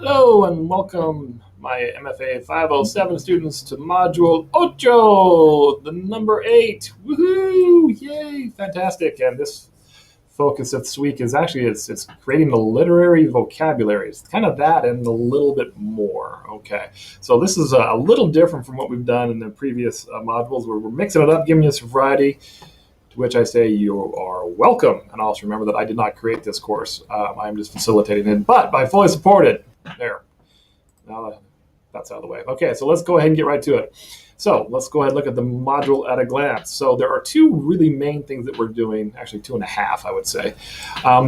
Hello and welcome, my MFA 507 students, to Module Ocho, the number 8. Woohoo! Yay! Fantastic! And this focus this week is actually it's creating the literary vocabulary. It's kind of that and a little bit more. Okay, so this is a little different from what we've done in the previous modules, where we're mixing it up, giving you some variety. To which I say you are welcome. And also remember that I did not create this course. I'm just facilitating it, but I fully support it. There. Now that's out of the way. Okay, so let's go ahead and get right to it. So let's go ahead and look at the module at a glance. So there are two really main things that we're doing, actually two and a half, I would say.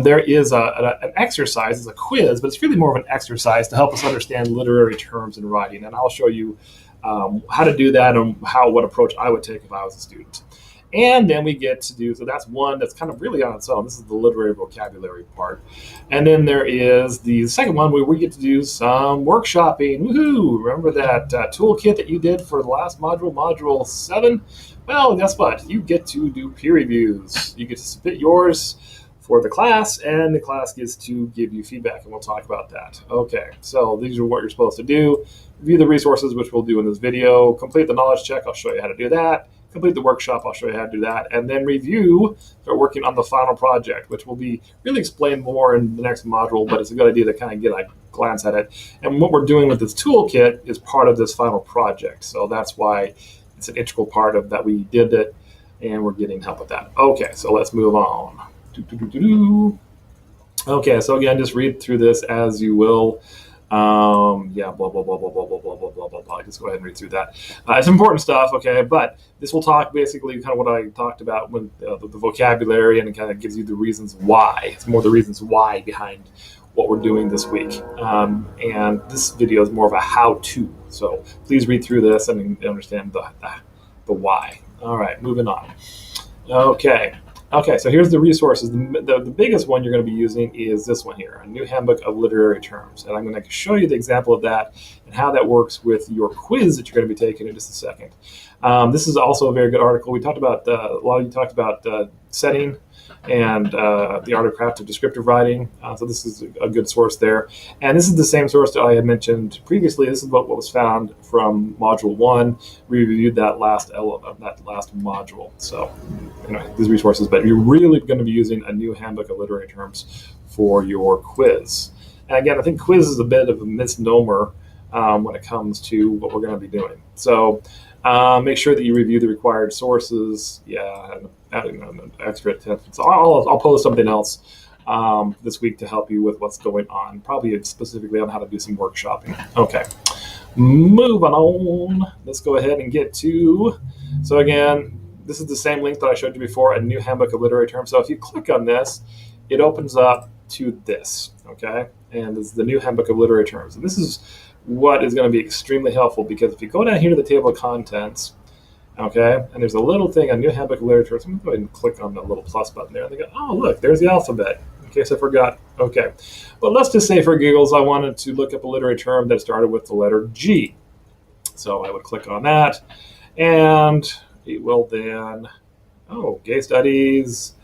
There is an exercise, it's a quiz, but it's really more of an exercise to help us understand literary terms in writing. And I'll show you how to do that and what approach I would take if I was a student. And then we get to do, so that's one that's kind of really on its own. This is the literary vocabulary part. And then there is the second one where we get to do some workshopping. Woohoo! Remember that toolkit that you did for the last module, module 7? Well, guess what? You get to do peer reviews. You get to submit yours for the class, and the class gets to give you feedback, and we'll talk about that. Okay, so these are what you're supposed to do. Review the resources, which we'll do in this video. Complete the knowledge check. I'll show you how to do that. Complete the workshop, I'll show you how to do that, and then review. Start working on the final project, which will be really explained more in the next module, but it's a good idea to kind of get a glance at it. And what we're doing with this toolkit is part of this final project, so that's why it's an integral part of that. We did it, and we're getting help with that. Okay, so let's move on. Okay, so again, just read through this as you will. Yeah, blah, blah, blah, blah, blah, blah, blah, blah, blah, blah, blah. Just go ahead and read through that. It's important stuff, okay, but this will talk basically kind of what I talked about when the vocabulary, and it kind of gives you the reasons why. It's more the reasons why behind what we're doing this week. And this video is more of a how-to. So please read through this and understand the why. All right, moving on. Okay, so here's the resources. The biggest one you're going to be using is this one here, a new handbook of literary terms. And I'm going to show you the example of that and how that works with your quiz that you're going to be taking in just a second. This is also a very good article. We talked about, a lot of you talked about setting and the art of craft of descriptive writing. So this is a good source there. And this is the same source that I had mentioned previously. This is what was found from Module 1. We reviewed that last module. So anyway, these resources, but you're really going to be using a new handbook of literary terms for your quiz. And again, I think quiz is a bit of a misnomer when it comes to what we're going to be doing. So make sure that you review the required sources. Yeah, and adding an extra attention. So I'll post something else this week to help you with what's going on, probably specifically on how to do some workshopping. Okay, moving on. Let's go ahead and get to, so again, this is the same link that I showed you before, a new handbook of literary terms. So if you click on this, it opens up to this, okay? And this is the new handbook of literary terms. And this is what is going to be extremely helpful, because if you go down here to the table of contents, okay, and there's a little thing, a new handbook of literary terms. I'm going to go ahead and click on the little plus button there. And they go, oh, look, there's the alphabet, in case I forgot. Okay, but let's just say for giggles, I wanted to look up a literary term that started with the letter G. So I would click on that, and it will then, oh, gay studies,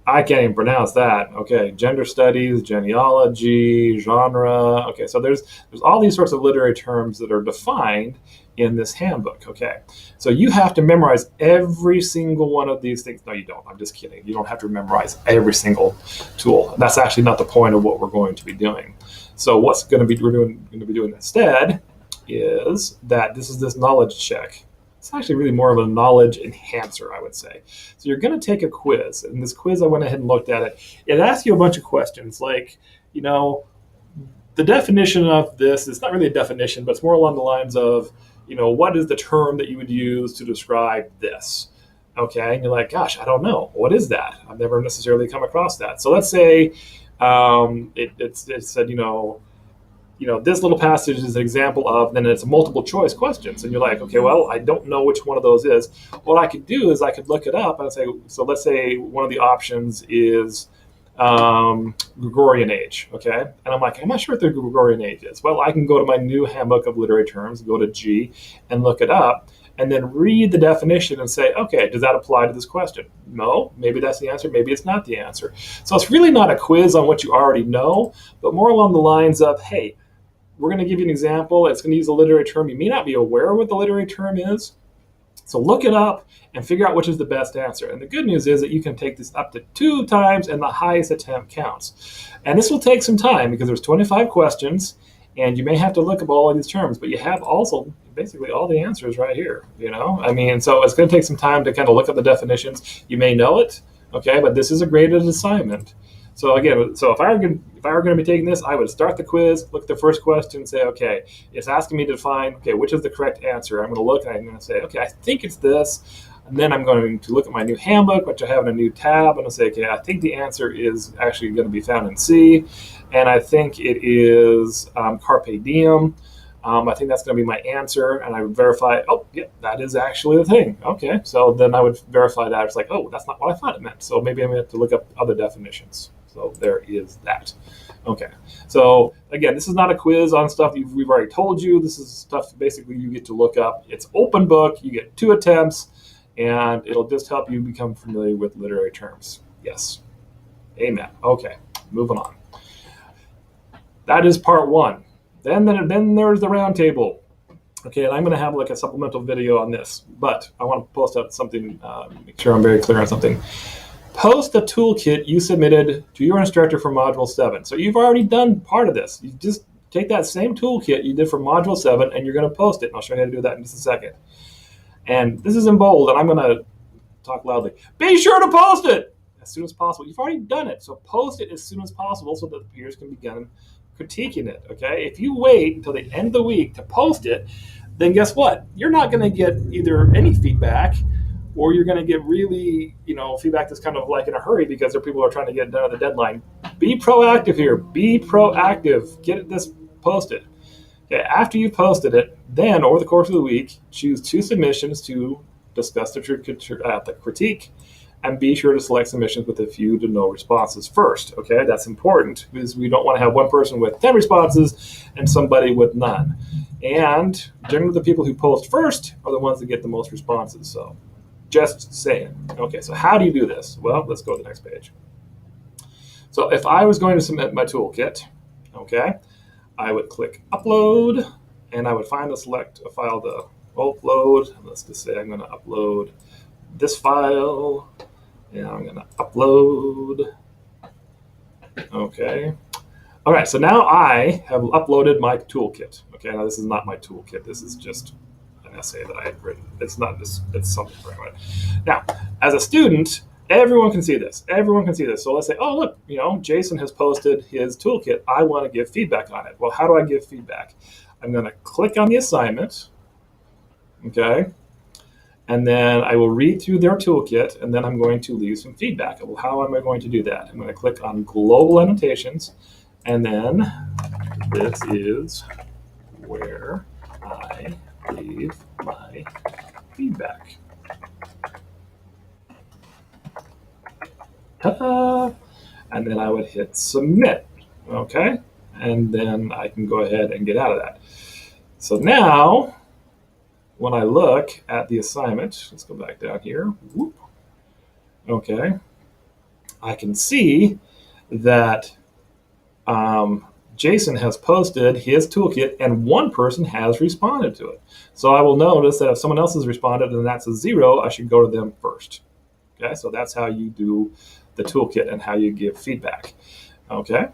I can't even pronounce that. Okay, gender studies, genealogy, genre. Okay, so there's all these sorts of literary terms that are defined in this handbook. Okay, so you have to memorize every single one of these things. No, you don't. I'm just kidding. You don't have to memorize every single tool. That's actually not the point of what we're going to be doing. So what's we're going to be doing instead is that this knowledge check. It's actually really more of a knowledge enhancer, I would say. So you're going to take a quiz, and this quiz, I went ahead and looked at it. It asks you a bunch of questions like, the definition of this is not really a definition, but it's more along the lines of, what is the term that you would use to describe this? Okay, and you're like, gosh, I don't know. What is that? I've never necessarily come across that. So let's say it said, this little passage is an example of, then it's multiple choice questions. And you're like, okay, well, I don't know which one of those is. What I could do is I could look it up and say, so let's say one of the options is Gregorian age, okay? And I'm like, I'm not sure what the Gregorian age is. Well, I can go to my new handbook of literary terms, go to G, and look it up, and then read the definition and say, okay, does that apply to this question? No, maybe that's the answer, maybe it's not the answer. So it's really not a quiz on what you already know, but more along the lines of, hey, we're going to give you an example. It's going to use a literary term. You may not be aware of what the literary term is. So look it up and figure out which is the best answer. And the good news is that you can take this up to 2 times and the highest attempt counts. And this will take some time because there's 25 questions and you may have to look up all of these terms, but you have also basically all the answers right here, I mean, so it's going to take some time to kind of look up the definitions. You may know it, okay, but this is a graded assignment. So again, if I were going to be taking this, I would start the quiz, look at the first question, and say, okay, it's asking me to define, okay, which is the correct answer. I'm going to look and I'm going to say, okay, I think it's this. And then I'm going to look at my new handbook, which I have in a new tab. I'm going to say, okay, I think the answer is actually going to be found in C. And I think it is carpe diem. I think that's going to be my answer. And I would verify, oh, yeah, that is actually the thing. Okay, so then I would verify that. It's like, oh, that's not what I thought it meant. So maybe I'm going to have to look up other definitions. So there is that. Okay, so again, this is not a quiz on stuff we've already told you. This is stuff basically you get to look up. It's open book. You get 2 attempts, and it'll just help you become familiar with literary terms. Yes. Amen. Okay, moving on. That is part 1. Then there's the round table. Okay, and I'm going to have like a supplemental video on this, but I want to post out something, make sure I'm very clear on something. Post the toolkit you submitted to your instructor for Module 7. So you've already done part of this. You just take that same toolkit you did for Module 7 and you're going to post it. And I'll show you how to do that in just a second. And this is in bold, and I'm going to talk loudly. Be sure to post it as soon as possible. You've already done it, so post it as soon as possible so that the peers can begin critiquing it, okay? If you wait until the end of the week to post it, then guess what? You're not going to get either any feedback, or you're going to get really, feedback that's kind of like in a hurry because there are people who are trying to get done at the deadline. Be proactive here. Be proactive. Get this posted. Okay, after you've posted it, then over the course of the week, choose 2 submissions to discuss the critique, and be sure to select submissions with a few to no responses first. Okay, that's important because we don't want to have one person with 10 responses and somebody with none. And generally the people who post first are the ones that get the most responses. So just saying. Okay, so how do you do this? Well, let's go to the next page. So if I was going to submit my toolkit, okay, I would click upload, and I would select a file to upload. Let's just say I'm going to upload this file, and I'm going to upload. Okay. All right, so now I have uploaded my toolkit. Okay, now this is not my toolkit. This is just an essay that I had written. It's not this. It's something different. Now, as a student, everyone can see this. Everyone can see this. So let's say, oh, look, Jason has posted his toolkit. I want to give feedback on it. Well, how do I give feedback? I'm going to click on the assignment, okay? And then I will read through their toolkit, and then I'm going to leave some feedback. Well, how am I going to do that? I'm going to click on global annotations, and then this is where I leave my feedback. Ta-da! And then I would hit submit, okay? And then I can go ahead and get out of that. So now, when I look at the assignment, let's go back down here. Whoop. Okay, I can see that Jason has posted his toolkit and one person has responded to it. So I will notice that if someone else has responded and that's a 0, I should go to them first. Okay, so that's how you do the toolkit and how you give feedback. Okay,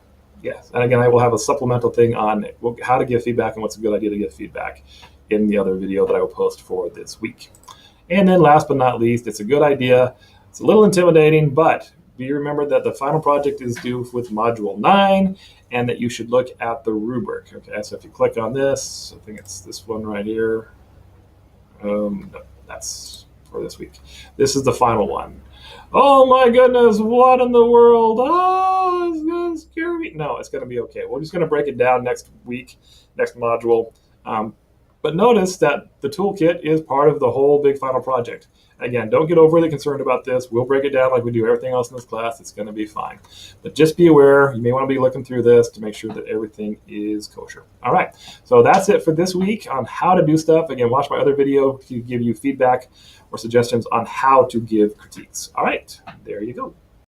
yes, and again, I will have a supplemental thing on how to give feedback and what's a good idea to give feedback in the other video that I will post for this week. And then last but not least, it's a good idea. It's a little intimidating, but do remember that the final project is due with Module 9 and that you should look at the rubric. Okay, so if you click on this, I think it's this one right here. No, that's for this week. This is the final one. Oh my goodness, what in the world? Oh, it's going to scare me. No, it's going to be okay. We're just going to break it down next week, next module. But notice that the toolkit is part of the whole big final project. Again, don't get overly concerned about this. We'll break it down like we do everything else in this class. It's going to be fine. But just be aware, you may want to be looking through this to make sure that everything is kosher. All right, so that's it for this week on how to do stuff. Again, watch my other video to give you feedback or suggestions on how to give critiques. All right, there you go.